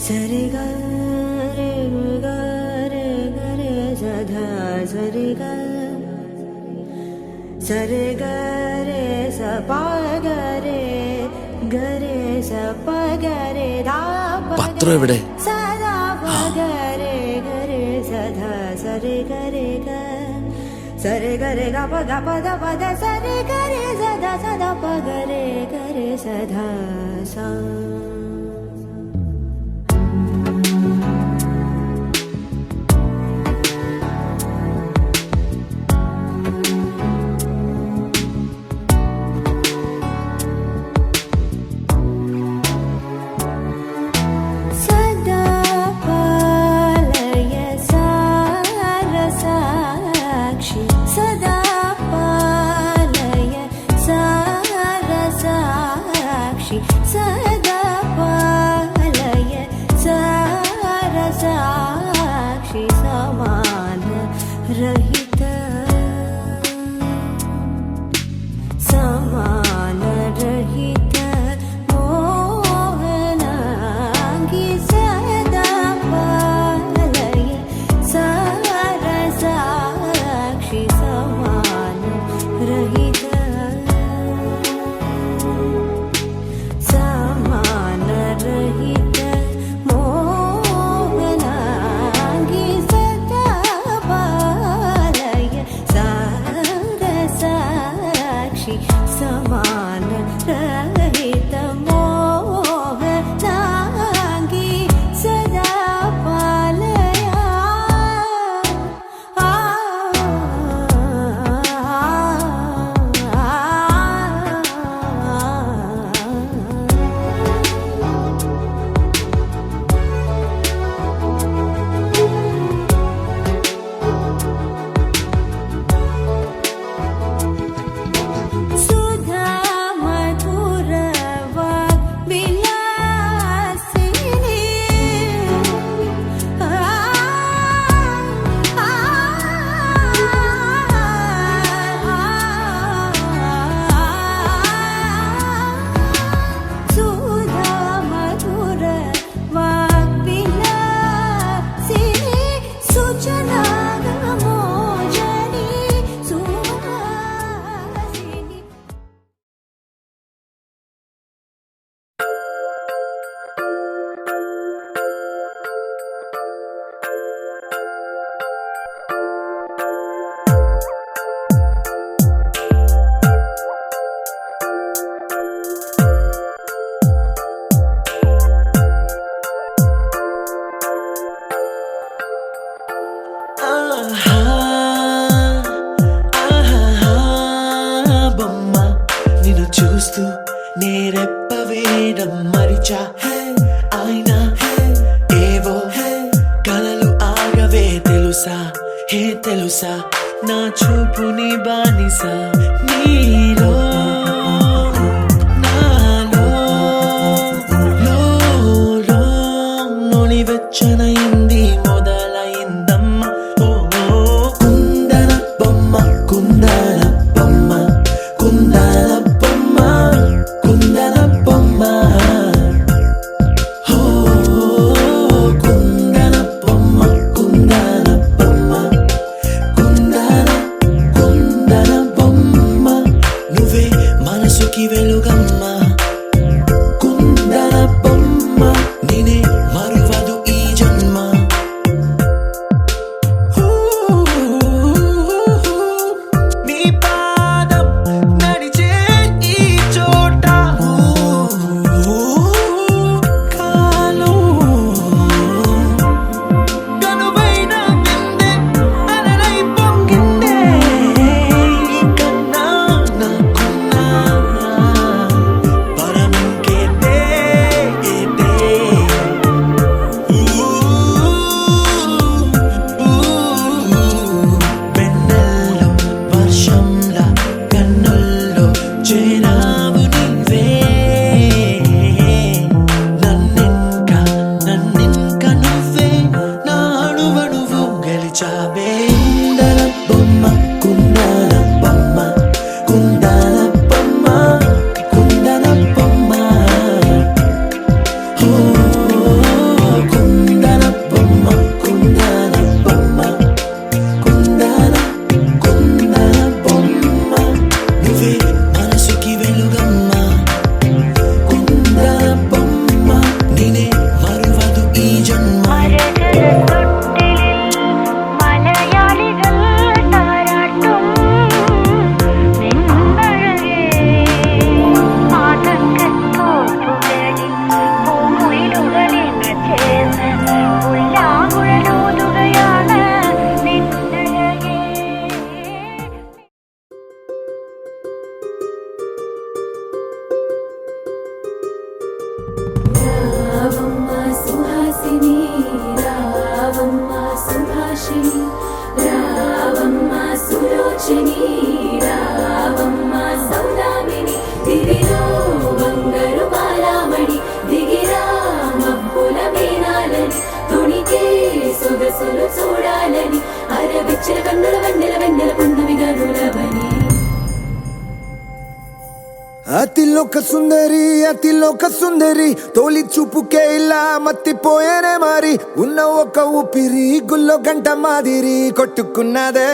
సరి గ రే గ రే గ రే సధ సరి గ సరి గ రే స ప గ రే గ రే స ప గ రే ధా ప പത്രം എവിടെ? സദാ പ ഗ രെ ഗ രെ സധ സരി ഗ രെ ഗ സരി ഗ രെ ഗ പ ഗ പ ധ പ ധ സരി ഗ രെ സദ സദ പ ഗ രെ സധ സ సదా పాలయ సారసాక్షి సమాన రహిత సమాన రహిత మోహనాంగి సదా పాలయ సారసాక్షి సమాన రహిత సమాన రహిత మోహనాంగి సదా పాలయ చూస్తూ నేరెప్ప వేయడం మరిచా అయినా ఏవో కలలు ఆగవే తెలుసా హే తెలుసా నా చూపుని బానిసా నీలో నాలో లో నొలి వెచ్చనైంది మొదలైందమ్మ ఓ కుందన బొమ్మ కుందన బొమ్మ కుందన నువ్వే మనసుకి వెలుగమ్మ కుందన బొమ్మ నినే మరువదు ఈ జన్మ చూడాలని అరవిచ్చిన కన్నుల వెన్నెల వెన్నెల పున్నమిగా నులవని అతిలోక సుందరి తోలి చూపుకే ఇలా మత్తిపోయేనే మారి ఉన్న ఒక ఊపిరి గుల్లో గంట మాదిరి కొట్టుకున్నదే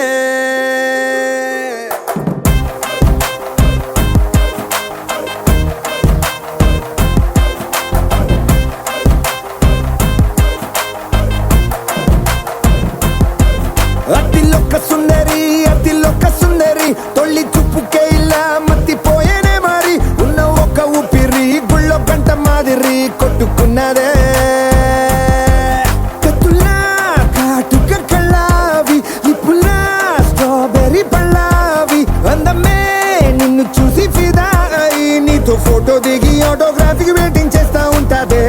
అతిలోక సుందరి తొలి చూపుకే ఇలా మత్తిపోయేనే మారి ఉన్న ఒక ఊపిరి గుళ్ళో గంట మాదిరి కొట్టుకున్నదే కత్తులా కాటుక కళ్ళావి లిప్పులా స్ట్రాబెర్రీ పళ్ళావి అందమే నిన్ను చూసి ఫిదా అయి నీతో ఫోటో దిగి ఆటోగ్రాఫీకి వెయిటింగ్ చేస్తా ఉంటాదే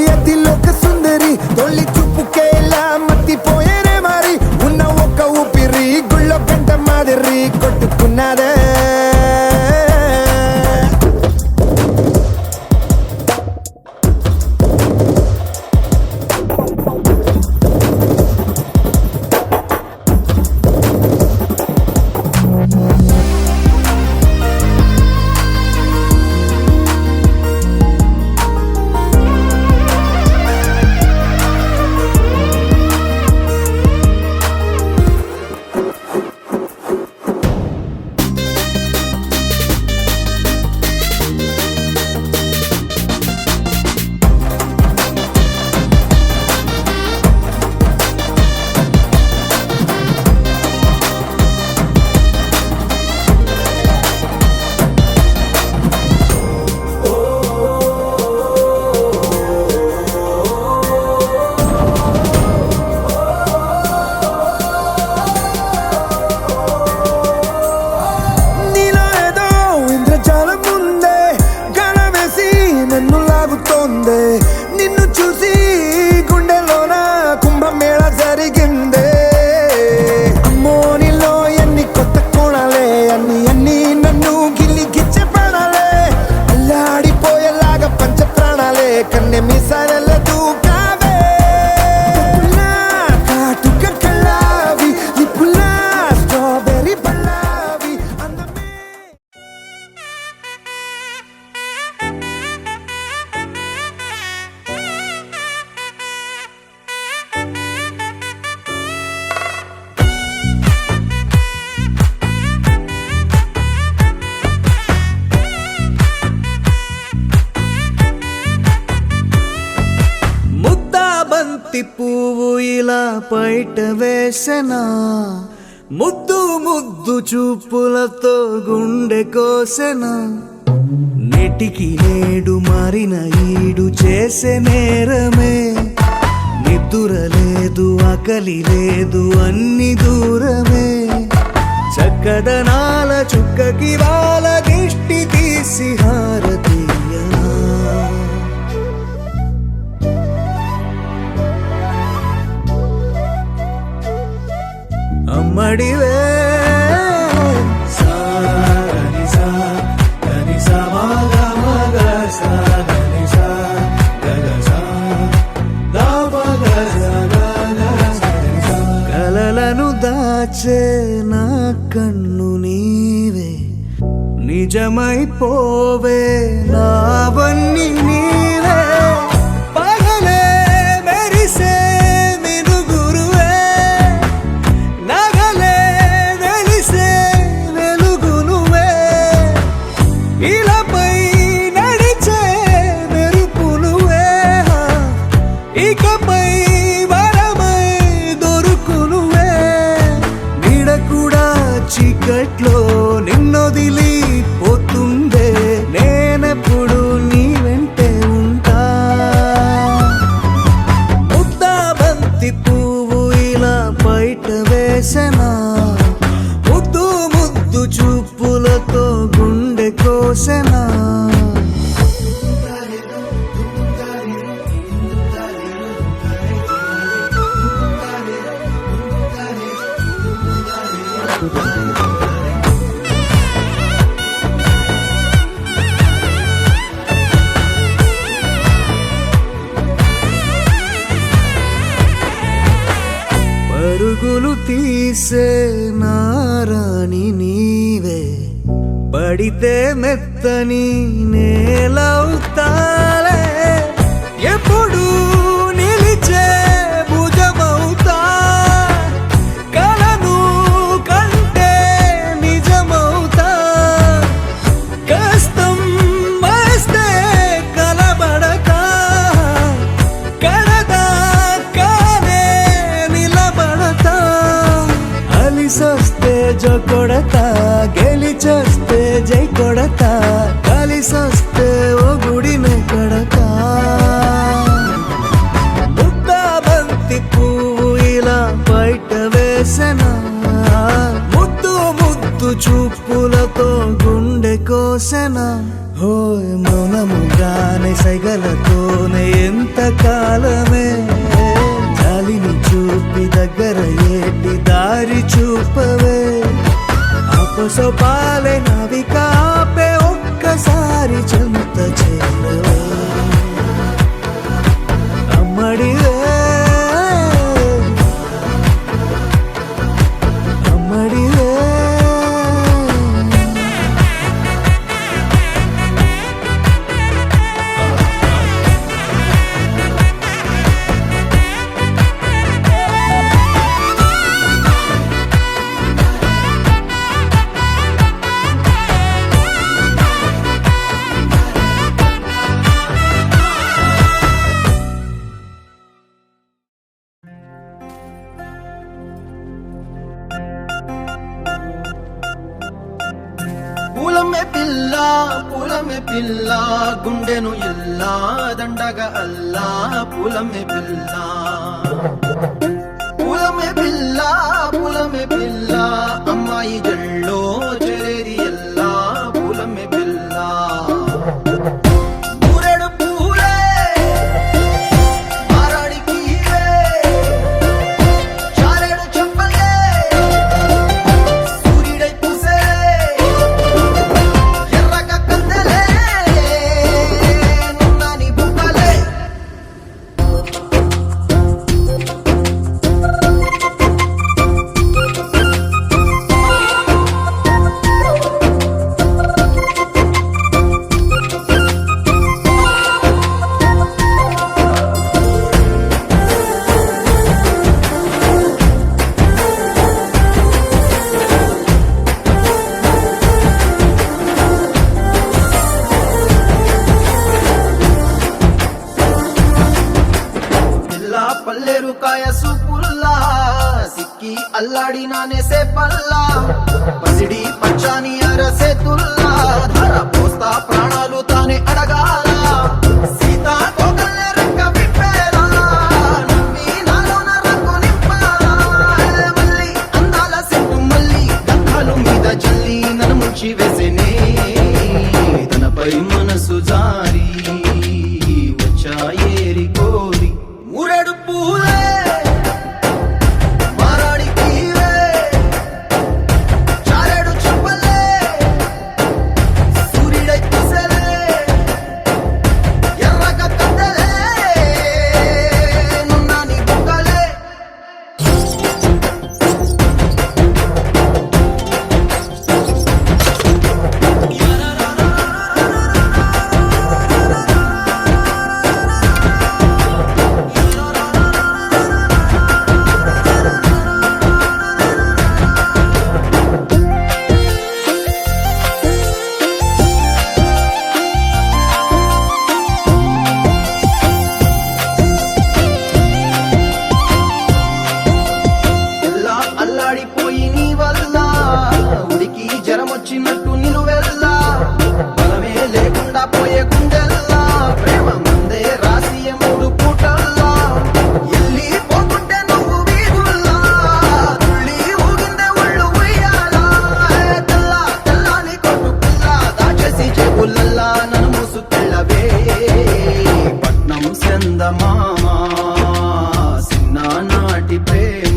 అతిలోక సుందరి తొలి చూపుకే ఇలా మత్తిపోయేనే మారి ఉన్న ఒక ఊపిరి గుళ్ళో గంట మాదిరి కొట్టుకున్నదే నిన్ను చూసి గుండెలోన కుంభమేళ జరిగిందే అమ్మో నీలో ఎన్ని కొత్త కోణాలే అన్ని నన్ను గిల్లిగిచ్చే ప్రాణాలే అల్లాడిపోయేలాగా పంచ ప్రాణాలే కన్నె మీసాల దూకావే కాటుక కళ్ళావి లిప్పులా స్ట్రాబెర్రీ పళ్ళావి అందమే పువ్వు ఇలా బయట వేసెనా ముద్దు ముద్దు చూపులతో గుండె కోసెనా నెటికి నేడు మారిన ఈడు చేసే నేరమే నిద్దుర లేదు ఆకలి లేదు అన్ని దూరమే చక్కదనాల చుక్కకి వాళ్ళ దిష్టి తీసి హారతీయనా అమ్మడివే సాగని సా గని సా మగ మగ సాగని సా గగ నిజమైపోవే నావన్నీ నీవే పగలే మెరిసే మినుగురువే నగలే వెలిసే వెలుగునువే ఇలాపై నడిచే మెరుపునువే ఇకపై వరమై దొరుకునువే నీడ కూడా చీకట్లో నిన్నొదిలి పోతుందే నేనెప్పుడు నీ వెంటే ఉంటా ముద్దా బంతి పువ్వు ఇలా బయట వేసెనా ముద్దు ముద్దు చూపులతో గుండె కోసెనా పరుగులు తీసే నారాణి నీవే పడితే మెత్తని నేలవుతాలే ఎప్పుడు నిలిచే భుజమవుతా కలను కంటే నిజమవుతా కష్టం వస్తే కలబడక కడదాకానే నిలబడతా అలిసొస్తే జో కొడతా గెలిచొస్తే జై కొడతా కలిసొస్తే ఓ గుడినే కడతా ముద్దా బంతి పువ్వు ఇలా బయట వేసెనా ముద్దు ముద్దు చూపులతో గుండె కోసెనా హోయ్ మౌనముగానే సైగలతోనే ఎంత కాలమే గాలిని చూపి దగ్గర ఏటి దారి చూపవే అపసోపాలే నవికాపే ఒక్కసారి చెంత చేరవే అమ్మడివే అమ్మడివే పూలమే పిల్ల గుండెను ఇల్లా దండగ అల్లా పూలమే పిల్ల పూలమే పిల్ల అమ్మాయి జల్లో చెరేది ఎల్లా పూలమే పిల్ల ఊరెడు పూలే మారాడికి చారెడు చెప్పలే సూర్యుడై పూసే పల్లెరుకాయ సూపుల్లా సిక్కి అల్లాడినానే సే పల్లా పసిడి పచ్చాని అరసే తుల్లా ధర పోస్తా ప్రాణాలు తానే అడగాల సీతా కోగల్లే రెక్క విప్పేలా నవ్వి నాలోన రంగు నింపాలా మళ్ళీ అందాల సెట్టు మళ్ళీ గంధాలు మీద జల్లి నన్ను ముంచి వేసేనే తనపై మనసు జారి వచ్చాయేరి కోరి ఊరెడు పూలే మారాడికి చారెడు చెప్పలే సూర్యుడై పూసలే ఎర్రగ కత్తలే చందమామ సిన్ననాటి ప్రేమ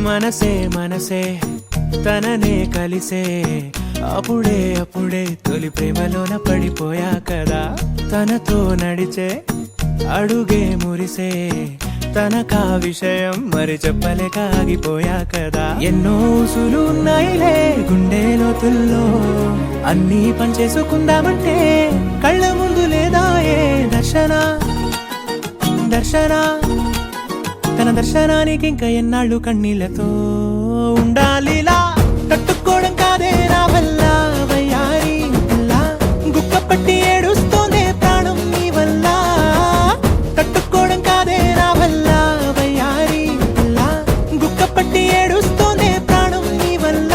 మనసే మనసే తననే కలిసే అప్పుడే అప్పుడే తొలి ప్రేమలోన పడిపోయా కదా తనతో నడిచే అడుగే మురిసే తనకా విషయం మరి చెప్పలేక ఆగిపోయా కదా ఎన్నో ఊసులు ఉన్నాయిలే గుండె లోతుల్లో అన్నీ పనిచేసుకుందామంటే కళ్ళ ముందు లేదా ఏ దర్శన తన దర్శనానికి ఇంకా ఎన్నాళ్ళు కన్నీళ్లతో ఉండాలిలా తట్టుకోవడం కాదే నా వల్ల వయ్యారి గుక్క పట్టి ఏడుస్తోందే ప్రాణం నీ వల్ల తట్టుకోవడం కాదే నా వల్ల వయ్యారి గుక్క పట్టి ఏడుస్తోందే ప్రాణం నీ వల్ల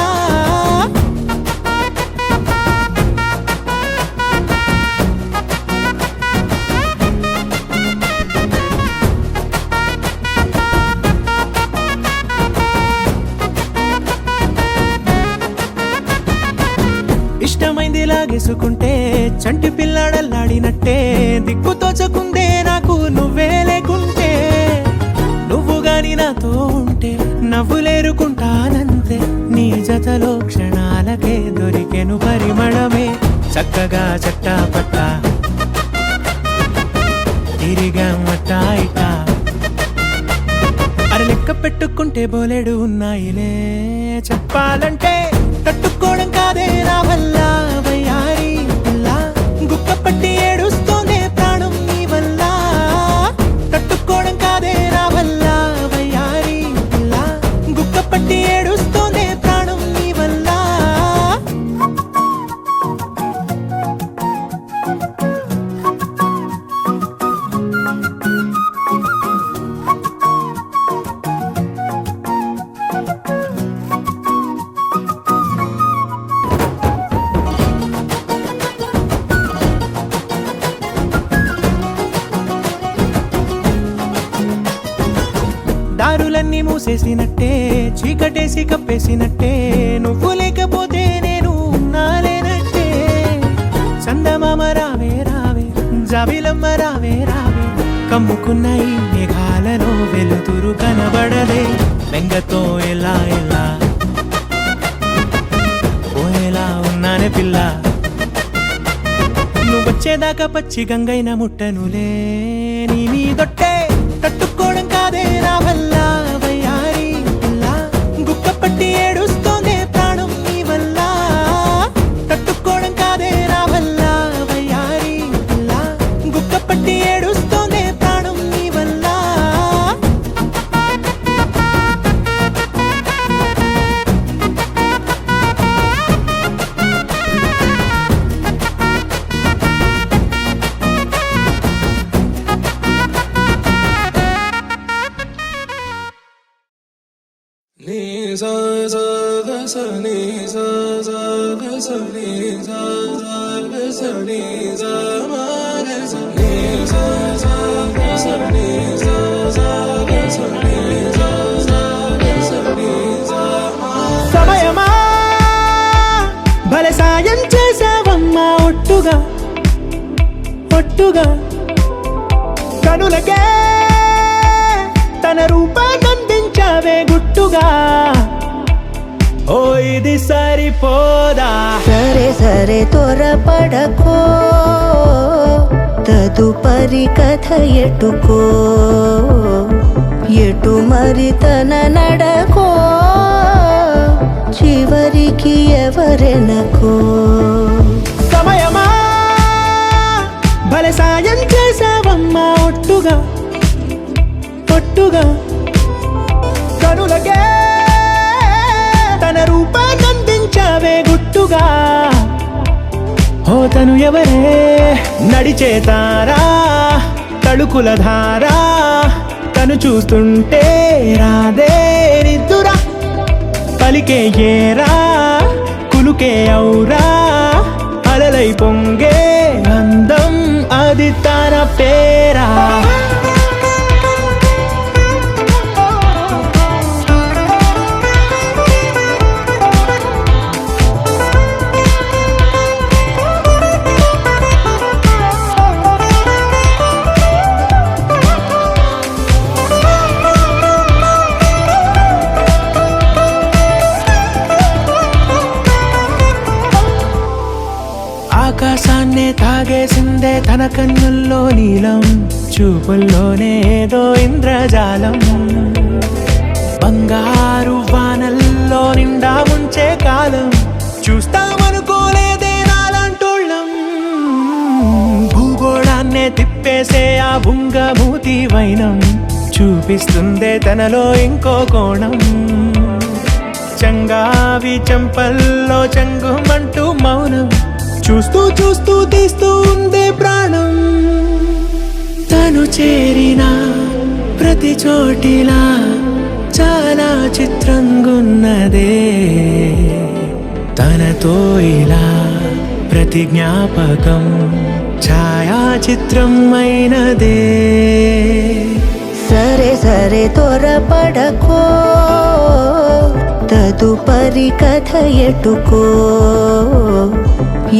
ఇష్టమైంది లాగేసుకుంటే చంటి పిల్లాడల్లాడినట్టే దిక్కు తోచకుందే నాకు నువ్వే లేకుంటే నువ్వు గాని నాతో ఉంటే నవ్వులేరుకుంటానంతే నీ జతలో క్షణాలకే దొరికెను పరిమళమే చక్కగా చట్టా పట్టా తిరిగా మట్టా ఇట అర లెక్క పెట్టుకుంటే బోలెడు ఉన్నాయిలే చెప్పాలంటే తట్టుకోవడం కాదే నా వల్ల వయ్యారి గుక్క పట్టి ఏడుస్తోందే ప్రాణం నీ వల్ల తట్టుకోవడం కాదే నా వల్ల వయ్యారి గుక్క పట్టి ఏడుస్తోందే ప్రాణం నీ వల్ల దారులన్నీ మూసేసినట్టే చీకటేసి కప్పేసినట్టే నువ్వు లేకపోతే నేను ఉన్నాలేనట్టే చందమామ రావే రావే జాబిలమ్మ రావే రావే కమ్ముకున్న ఈ మేఘాలలో వెలుతురు కనబడలే బెంగతో ఎలా ఎలా పోయేలా ఉన్నానే పిల్ల నువ్వొచ్చేదాకా పచ్చి గంగైన ముట్టనులే నీ మీదొట్టే తట్టుకోవడం కాదే నా వల్ల వయ్యారి గుక్క పట్టి ఏడుస్తోందే ప్రాణం నీ వల్ల తట్టుకోవడం కాదే నా వల్ల వయ్యారి గుక్క పట్టి ఏడుస్తోందే ప్రాణం నీ వల్ల సమయమా భలే సాయం చేసావమ్మా ఒట్టుగా ఒట్టుగా కనులకే తన రూపాన్నందించావే గుట్టుగా ఓ ఇది సరిపోదా సరే సరే త్వరపడకో తదుపరి కథ ఎటుకో ఎటు మరి తన నడకో చివరికి ఎవరెనకో సమయమా భలే సాయం చేసావమ్మా ఒట్టుగా ఒట్టుగా కనులకే తన రూపాన్నందించావే గుట్టుగా ఓ తను ఎవరే నడిచే తారా తళుకుల ధారా తను చూస్తుంటే రాదే నిద్దురా పలికే ఏరా కులుకే ఔరా అలలై పొంగే అందం అది తన పేరా ఆకాశాన్నే తాగేసిందే తన కన్నుల్లో నీలం చూపుల్లోనే ఏదో ఇంద్రజాలం బంగారు వానల్లో నిండా ఉంచే కాలం చూస్తామనుకోలేదే నాలాంటోళ్ళం భూగోళాన్నే తిప్పేసే ఆ బుంగమూతి వైనం చూపిస్తుందే తనలో ఇంకో కోణం చంగావి చంపల్లో చంగుమంటూ మౌనం చూస్తూ చూస్తూ తీస్తూ ఉందే ప్రాణం తను చేరిన ప్రతి చోటిలా చాలా చిత్రంగున్నదే తనతో ఇలా ప్రతి జ్ఞాపకం ఛాయాచిత్రం అయినదే సరే సరే త్వరపడకో తదుపరి కథ ఎటుకో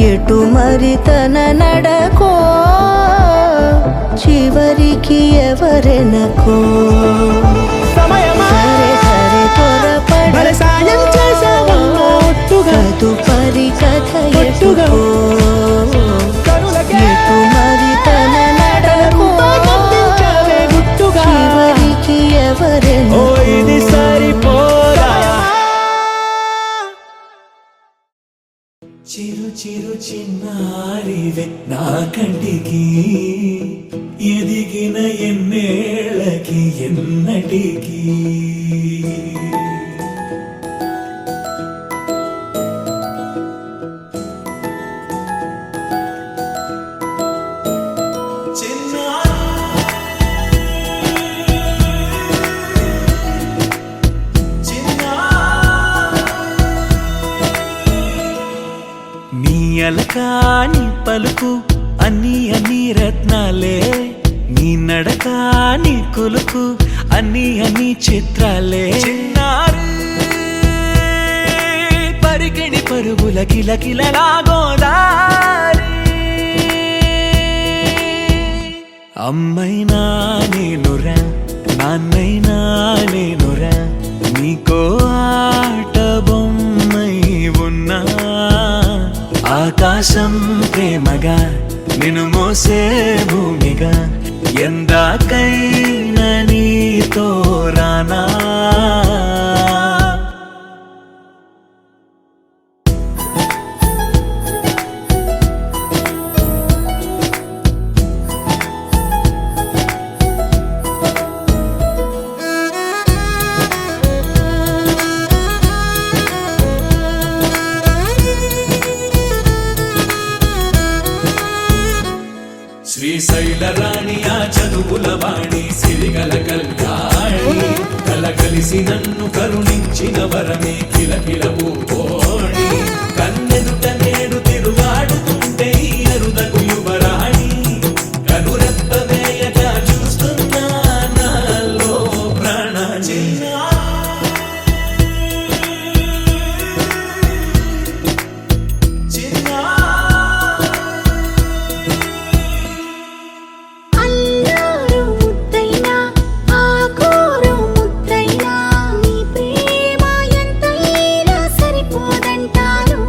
ఎటు మరి తన నడకో చివరికి ఎవరెనకో సమయమా సరే సరే భలే సాయం చేసావమ్మా ఒట్టుగా తదుపరి కథ ఒట్టుగా ఎటుకో కనులకే ఎటు మరి తన నడకో రూపాన్నందించావే గుట్టుగా చివరికి ఓ ఎవరెనకో ఇది సరిపోదా చిరు చిరు చిన్నారివే నా కంటికి ఎదిగిన ఎన్నేళ్ళకి ఎన్నటికి అలకాని పలుకు అన్ని అన్ని రత్నాలే నీ నడక నీ కులుకు అన్ని అన్ని చిత్రాలే చిన్నారు పరికిణి పరుగుల కిలకిలలా గోదారి అమ్మైనా నేనురా నాన్నైనా నేనురా నీకో ఆట బొమ్మై ఉన్నా ఆకాశం ప్రేమగా నిన్ను మోసే భూమిగా ఎందాకైనా నీతో రానా శ్రీశైల రాణి ఆ చదువుల వాణి సిరిగల కళ్యాణి కలగలిసి నన్ను కరుణించిన వరమే కిలకిలవు కోణి కన్నెదుట నేడు తిరుగాడుతుంటే ఈ అరుదకు యువరాణి కనురెప్ప వేయగా చూస్తున్నా నాలో ప్రాణ ముద్దైనా నీ ప్రేమ ఎంతైనా సరిపోదంటారు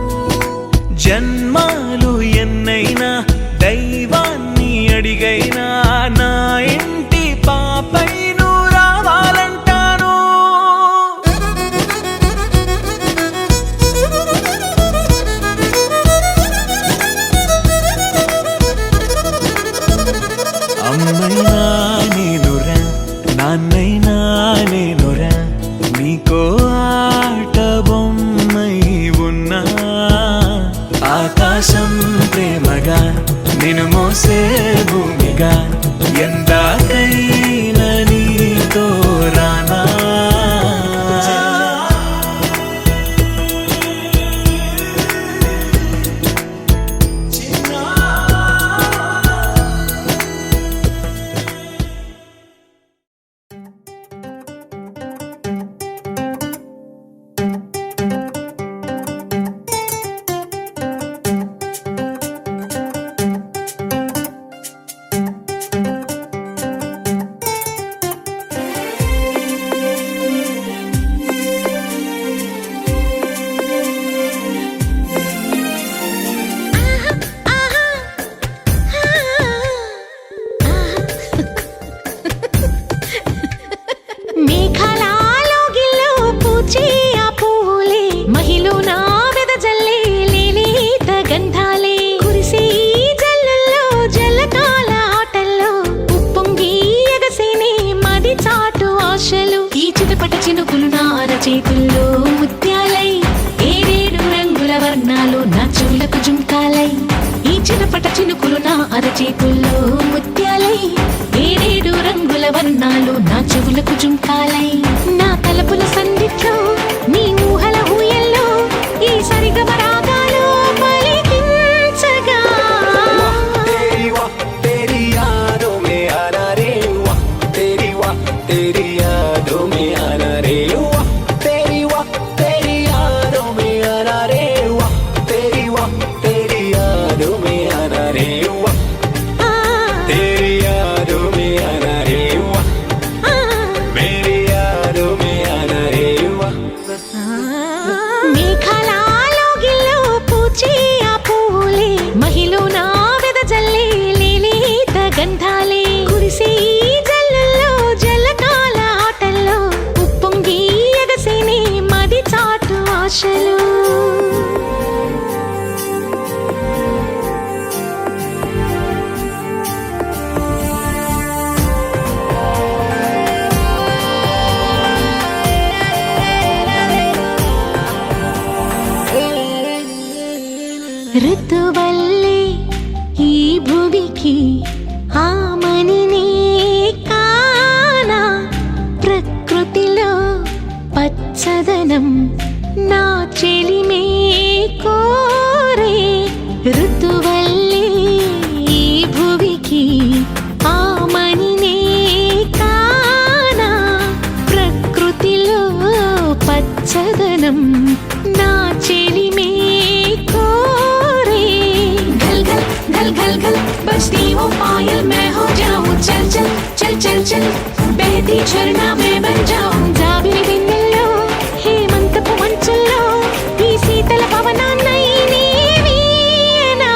అమ్మైనా నేనురా నాన్నైనా నేనురా నీకో ఆట బొమ్మై ఉన్నా ఆకాశం ప్రేమగా నిన్ను మోసే భూమిగా ఎందాకైనా నీతో రానా చేతుల్లో ముత్యాలై ఏడేడు రంగుల వర్ణాలు నా చెవులకు జుంకాలై ఈ చిటపట చినుకులు నా అరచేతుల్లో ముత్యాలై ఏడేడు రంగుల వర్ణాలు నా చెవులకు జుంకాలై నా తలపుల సందిట్లో నీ ఊహల ఊయల్లో ఈ సరిగమ రాగాలు పలికించగా ఋతువల్లే ఈ భూమికి ఆమనినే కానా ప్రకృతిలో పచ్చదనం నా చెలిమే కోరే ఋతువల్లే ఈ భూమికి ఆమనినే కానా ప్రకృతిలో పచ్చదనం నా చెలిమే गल गल बजती वो पायल मैं हो जाऊं चल चल चल चल चल बहती झरना मैं बन जाऊं जाबिरी बिंदెల్లో హేమంతపు మంచుల్లో ఈ శీతల పవనాన్నై నీవేనా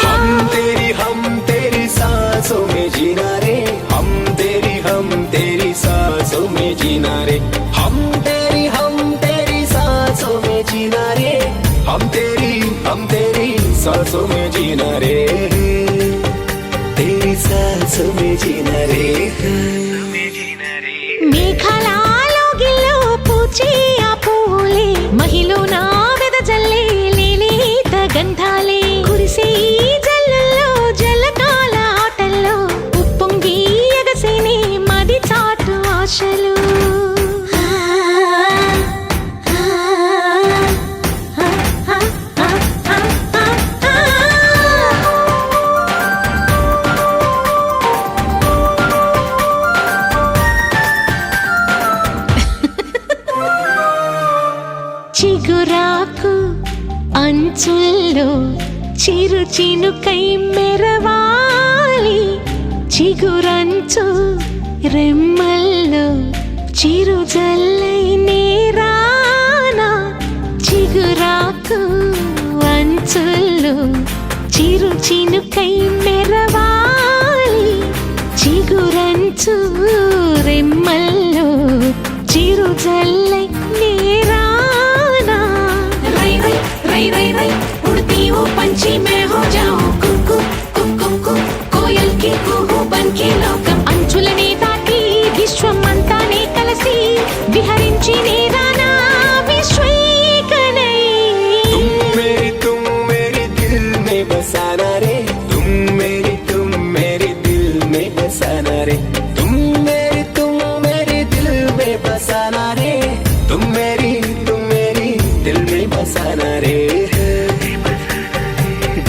हम तेरी सांसों में जीना रे हम तेरी सांसों में जीना रे हम तेरी सांसों में जीना रे हम तेरी सांसों में जीना रे तेरी सांसों में जीना रे మేఘాలలో గిల్లో పూచే ఆ పూలే మహిలో నా వెదజల్లే లేలేత గంధాలే కురిసే ఈ జల్లుల్లో జలకాల ఆటల్లో ఉప్పొంగి ఎగసేనే మది చాటు ఆశలు చిగురాకు అంచుల్లో చిరు చినుకై మెరవాలి చిగురంచు రెమ్మల్లో చిరు జల్లై నేరానా చిగురాకు అంచుల్లో చిరు చినుకై మెరవాలి చిగురంచు రెమ్మల్లో చిరు జల్లై నేరానా రై రై रई रई रई उड़ती वो पंछी मैं हो जाऊं कुकू कुकू कोयल की कुहू बन ఇంకే లోకం అంచులనే తాకి విశ్వం అంతానే కలిసి విహరించి నేరానా విశ్వైకనై तुम मेरे दिल में बसाना रे तुम मेरे दिल में बसाना रे तुम मेरे दिल में बसाना रे तुम मेरी दिल में बसाना रे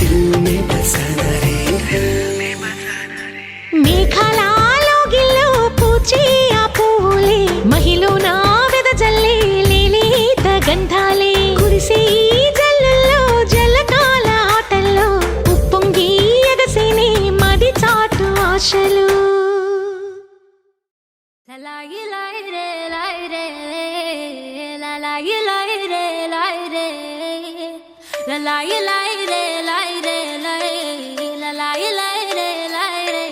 दिल में बसाना रे మేఘాలలో గిల్లో పూచే ఆ పూలే మహిలో నా వెదజల్లే లేలేత గంధాలే కురిసే ఈ జల్లుల్లో జలకాల ఆటల్లో ఉప్పొంగి ఎగసేనే మది చాటు ఆశలు లాయి లాయి రే లాయి రే లాయి లాయి రే లాయి రే లాయి లాయి రే లాయి రే లాయి లాయి రే లాయి రే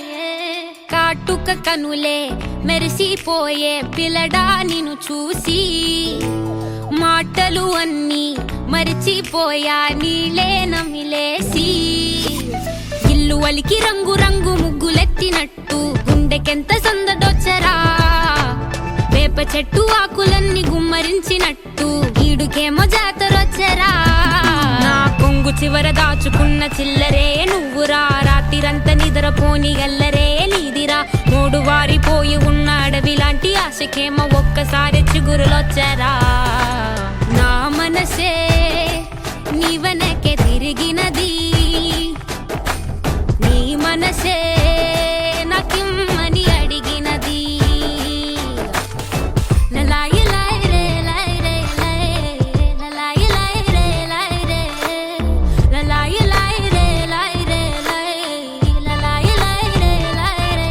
కాటుక కనులే మెరిసిపోయే పిల్లడా నిన్ను చూసి మాటలు అన్నీ మరిచిపోయా నీళ్ళే నమిలేసి ఇల్లు వలికి రంగు రంగు ముగ్గులెత్తినట్టు గుండెకెంత సందడొచ్చరా వేప చెట్టు ఆకులన్నీ గుమ్మరించినట్టు ఈడుకేమో జాతరొచ్చరా నా కొంగు చివర దాచుకున్న చిల్లరే నువ్వురా రాత్రిరంతా నిద్రపోని గల్లరే నీదిరా మూడు వారిపోయి ఉన్న అడవి లాంటి ఆశకేమో ఒక్కసారి చిగురులొచ్చరా నా మనసే నీవనకే తిరిగినది నీ మనసే నాకిమ్మని అడిగినది లలాయి లాయి రే లాయి రే లలాయి లాయి రే లాయి రే లలాయి లాయి రే లాయి రే లలాయి లాయి రే లాయి రే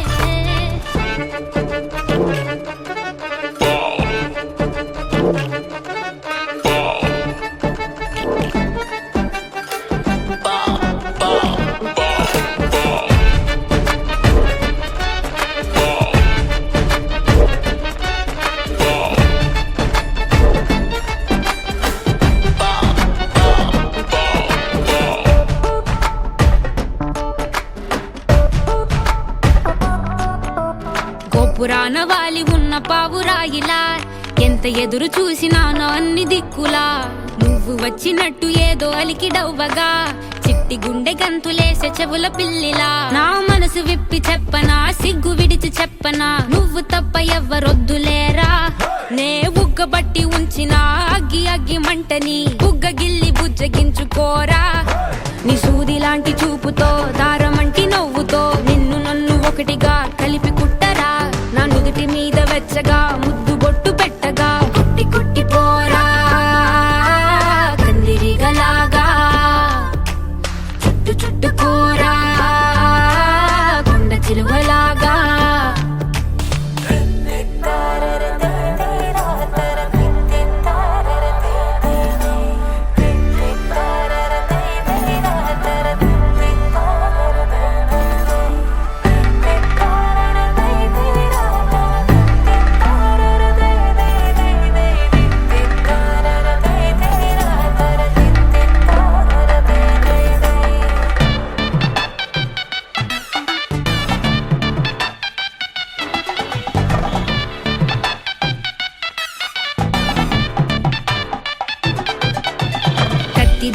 గోపురాన వాలి ఉన్న పావురాయిలా ఎంత ఎదురు చూసినానో అన్ని దిక్కులా నువ్వు వచ్చినట్టు ఏదో అలికి డవ్వగా చిట్టి గుండె గంతులేసే చెవుల పిల్లిలా నా మనసు విప్పి చెప్పనా సిగ్గు విడిచి చెప్పనా నువ్వు తప్ప ఎవ్వరొద్దులేరా నే బుగ్గబట్టి ఉంచిన అగ్గి అగ్గి మంటని బుగ్గ గిల్లి బుజ్జగించుకోరా నీ సూది లాంటి చూపుతో దారమంటి నవ్వుతో నిన్ను నన్ను ఒకటిగా కలిపి కుట్టరా నా నుదుటి మీద వెచ్చగా ముద్దు బొట్టు పెట్టగా కుట్టి కుట్టి పోరా కందిరిగలాగా చుట్టు చుట్టుకోరా కొండ చిలువలాగా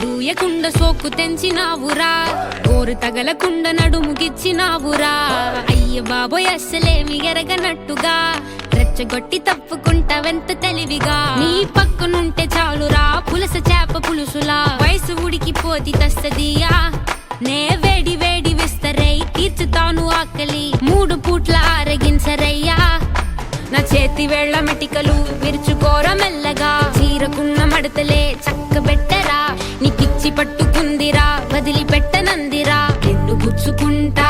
దూయకుండ సోకు తెంచినావురా గోరు తగలకుండ నడుముగిచ్చినావురా అయ్య బాబోయ్ అస్సలేమి ఎరగనట్టుగా రెచ్చగొట్టి తప్పుకుంటావెంత తెలివిగా నీ పక్కనుంటే చాలురా పులస చేప పులుసులా వయసు ఉడికిపోతి తస్తదియా నే వేడి వేడి విస్తరై తీర్చుతాను ఆకలి 3 పూట్ల ఆరగించరయ్యా నా చేతి వేళ్ల మెటికలు విరుచుకోర మెల్లగా చీరకున్న మడతలే చక్కబెట్టరా నీ పిచ్చి పట్టుకుందిరా వదిలిపెట్టనందిరా నిన్ను గుచ్చుకుంటా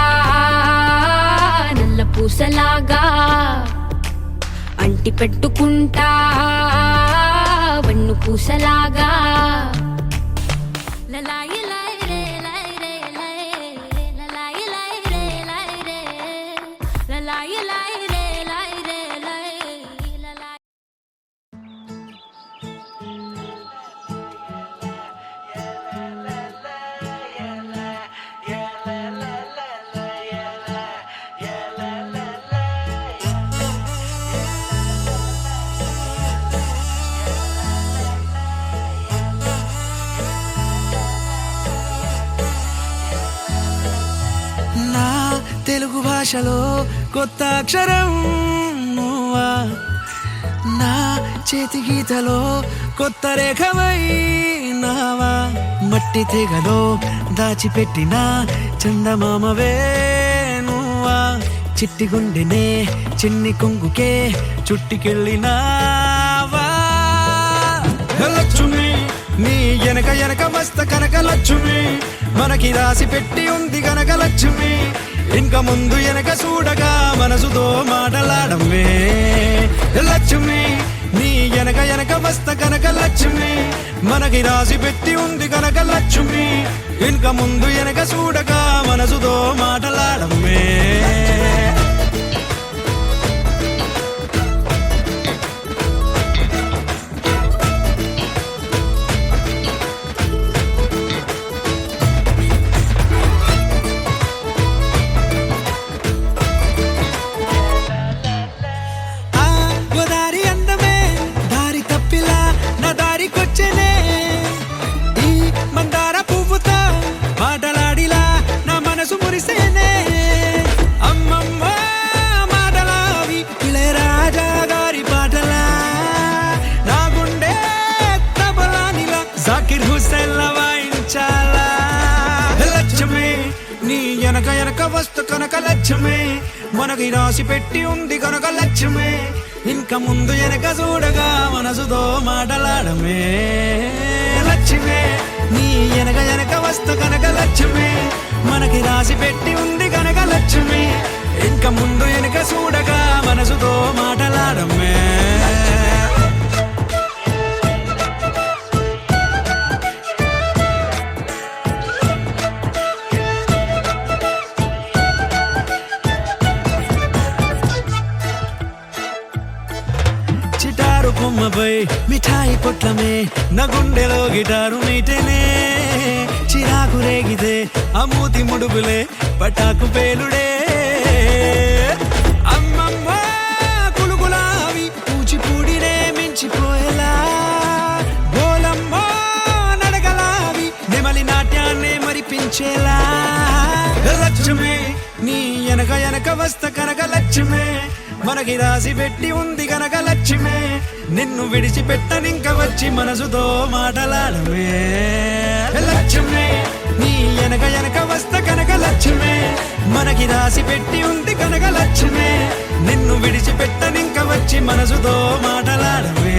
నల్ల పూసలాగా అంటి పెట్టుకుంటా వన్ను పూసలాగా లలాయి లాయి రే లాయి రే లలాయి లాయి రే లాయి రే లలాయి లాయి రే లాయి రే లలాయి భాషలో కొత్త అక్షరం నువ్వా, నా చేతి గీతలో కొత్త రేఖవై నావా, మట్టి తెగలో దాచిపెట్టిన చందమామవే నువ్వా, చిట్టి గుండెనే చిన్ని కొంగుకే చుట్టికెళ్ళినావా. లక్ష్మి నీ ఎనక ఎనక మస్త కనక లక్ష్మి, మనకి రాసి పెట్టి ఉంది కనక లక్ష్మి, ఇంక ముందు ఎనక చూడగా మనసుతో మాటలాడమే లక్ష్మి. నీ ఎనక ఎనక మస్త కనక లక్ష్మి, మనకి రాసి పెట్టి ఉంది కనక లక్ష్మి, ఇంక ముందు ఎనక చూడగా మనసుతో మాటలాడమే. ఎనక ఎనక వస్తు కనక లక్ష్మి, మనకి రాసి పెట్టి ఉంది కనక లక్ష్మి, ఇంక ముందు ఎనక చూడగా మనసుతో మాటలాడమే లక్ష్మి. నీ ఎనక ఎనక వస్తు కనక లక్ష్మి, మనకి రాసి పెట్టి ఉంది కనక లక్ష్మి, ఇంక ముందు ఎనక చూడగా మనసుతో మాటలాడమే. చిటారు కొమ్మపై మిఠాయి పొట్లమే, నా గుండెలో గిటారు మీటేనే, చిరాకు రేగితే అమూతి ముడుపులే పటాకు పేలుడే. అమ్మమ్మ కులుకులావి కూచిపూడినే మించిపోయేలా, బోలమ్మ నడగలావి నెమలి నాట్యాన్నే మరిపించేలా. లక్ష్మి నీ ఎనక ఎనక వస్త కనక లక్ష్మి, మనకి రాసి పెట్టి ఉంది కనక లక్ష్మి, నిన్ను విడిచిపెట్టనింక వచ్చి మనసుతో మాటలాడమే లక్ష్మి. నీ ఎనక ఎనక వస్త కనక లక్ష్మి, మనకి రాసి పెట్టి ఉంది కనక లక్ష్మి, నిన్ను విడిచిపెట్టనింక వచ్చి మనసుతో మాటలాడమే.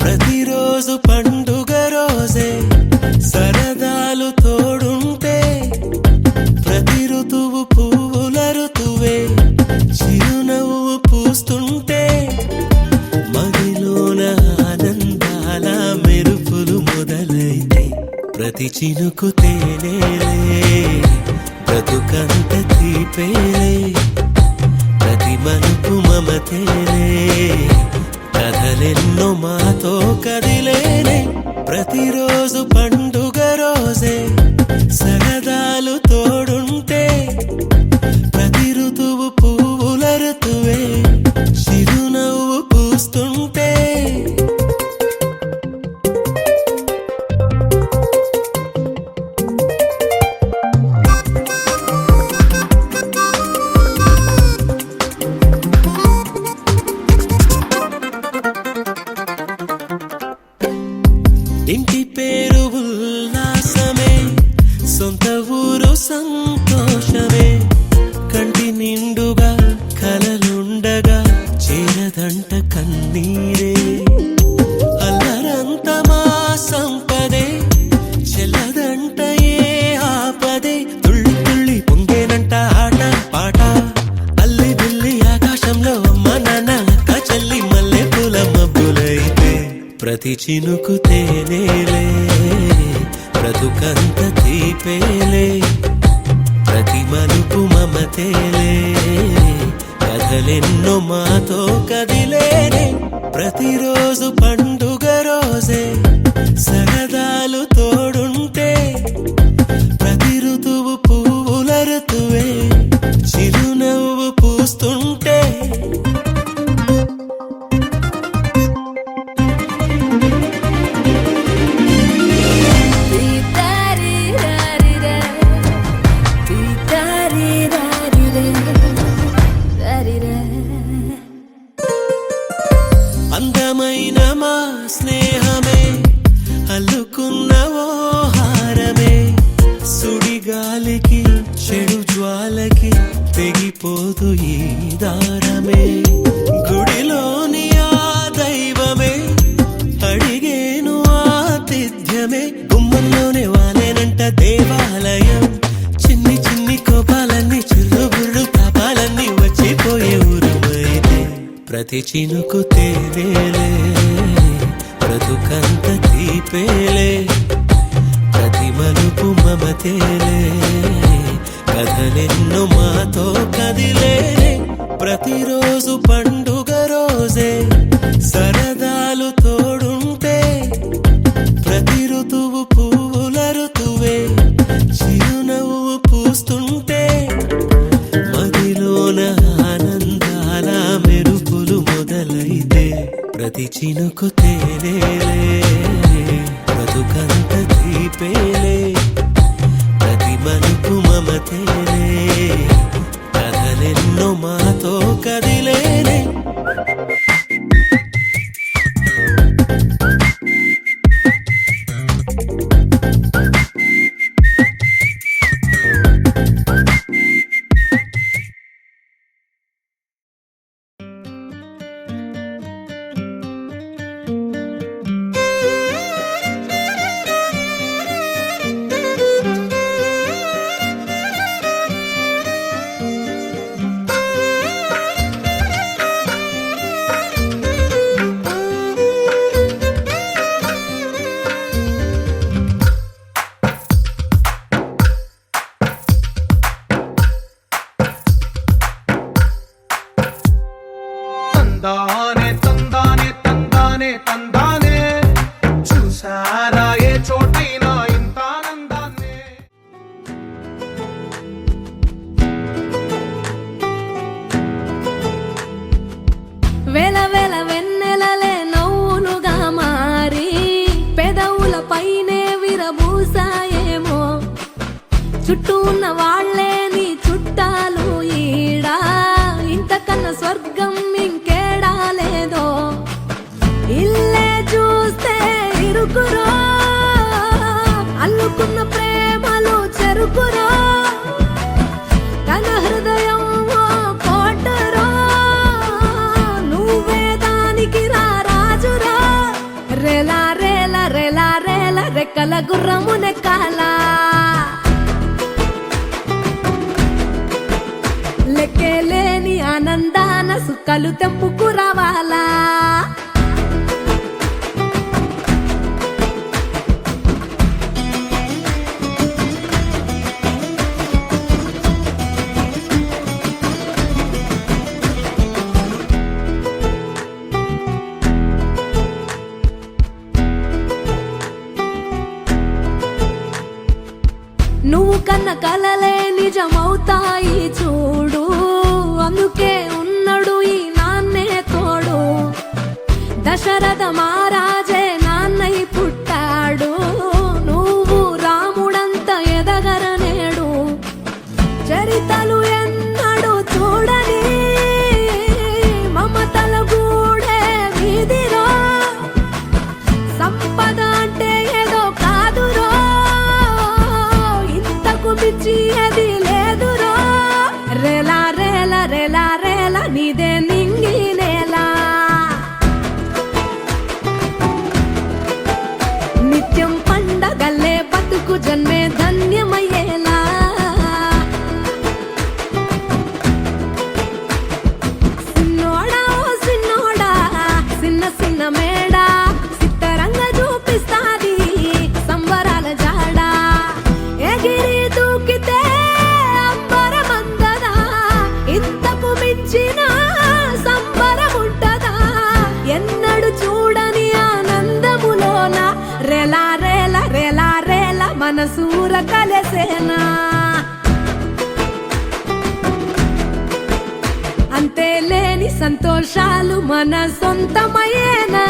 ప్రతిరోజు పండుగ రోజే సరదాలు తోడుంటే, ప్రతి ఋతువు పువ్వుల ఋతువే చిరునవ్వు పూస్తుంటే, మదిలోన ఆనందాల మెరుపులు మొదలైతే, ప్రతి చినుకు తేనేలే బ్రతుకంత తీపేలే, ప్రతి మలుపు మమతేలే కథలెన్నో మాతో కదిలేనే. ప్రతిరోజు పండుగ రోజే సరదాలు తోడుంటే, ప్రతి ఋతువు పువ్వుల ఋతువే చిరునవ్వు పూస్తుంటే. ఇంటి పేరు ఉల్లాసమే, ప్రతి చినుకు తేనేలే బ్రతుకంత తీపేలే ప్రతి మలుపు మమతేలే కథలెన్నో మాతో కదిలేనే ప్రతిరోజు పండుగ రోజే సరదాలు తోడుంటే ప్రతి ఋతువు పువ్వుల ఋతువే చిరునవ్వు పూస్తుంటే అందమైన మా స్నేహమే అల్లుకున్న ఓ హారమే సుడిగాలికి చెడు జ్వాలకి తెగిపోదు ఈ దారమే గుడిలోని ఆ దైవమే అడిగేను ఆతిథ్యమే గుమ్మంలోనే వాలేనంట దేవాలయం చిన్ని చిన్ని కోపాలన్నీ చిల్లుబుర్రు తాపాలన్నీ వచ్చిపోయే ఊరమైతే ప్రతి చినుకు తేనేలే బ్రతుకంత తీపేలే ప్రతి మలుపు మమతేలే కథలెన్నో మాతో కదిలే ప్రతిరోజు పండుగ రోజే సరదాలు తోడుంటే ప్రతి ఋతువు పువ్వుల ఋతువే చిరునవ్వు పూస్తుంటే మదిలోన ఆనందాల మెరుపులు మొదలైతే ప్రతి చినుకు తేనేలే బ్రతుకంత తీపేలే ప్రతి మలుపు మమతేలే కథలెన్నో మాతో కదిలేనే తందానే తందానే తందానే తందానే చూసారా ఏ చోటైనా ఇంత ఆనందాన్నే వేల వేల వెన్నెలలే నవ్వులుగా మారి పెదవుల పైనే విరబూసాయేమో చుట్టూ ఉన్న వాళ్ళే నీ చుట్టాలు ఈడా ఇంతకన్నా స్వర్గం ఇంకేడా లేదో ఇల్లే చూస్తే ఇరుకురో అల్లుకున్న ప్రేమలు చెరుకురో తన హృదయం ఓ కోటరో నువ్వే దానికి రాజురా రేలా రేలా రేలా రేలా రెక్కల గుర్రము నెక్కాలా లెక్కేలేని ఆనందాన సుక్కలు తెంపుకు రావాలా నువ్వు కన్న కలలే నిజమవుతాయి చూడు అందుకే ఉన్నాడు ఈ నాన్నే తోడు దశరథ మహారాజే నాన్నై పుట్టాడు నువ్వు రాముడంత ఎదగరనేడు చరితలు ఎన్నడు చూడని మమతల గూడే వీధిరో సంపద అంటే ఏదో కాదురో ఇంతకు మించి అది లేదురో రేలా రేలా రేలా రేలా నీదే నింగి నేలా కలిసేనా అంతే లేని సంతోషాలు మన సొంతమయ్యేనా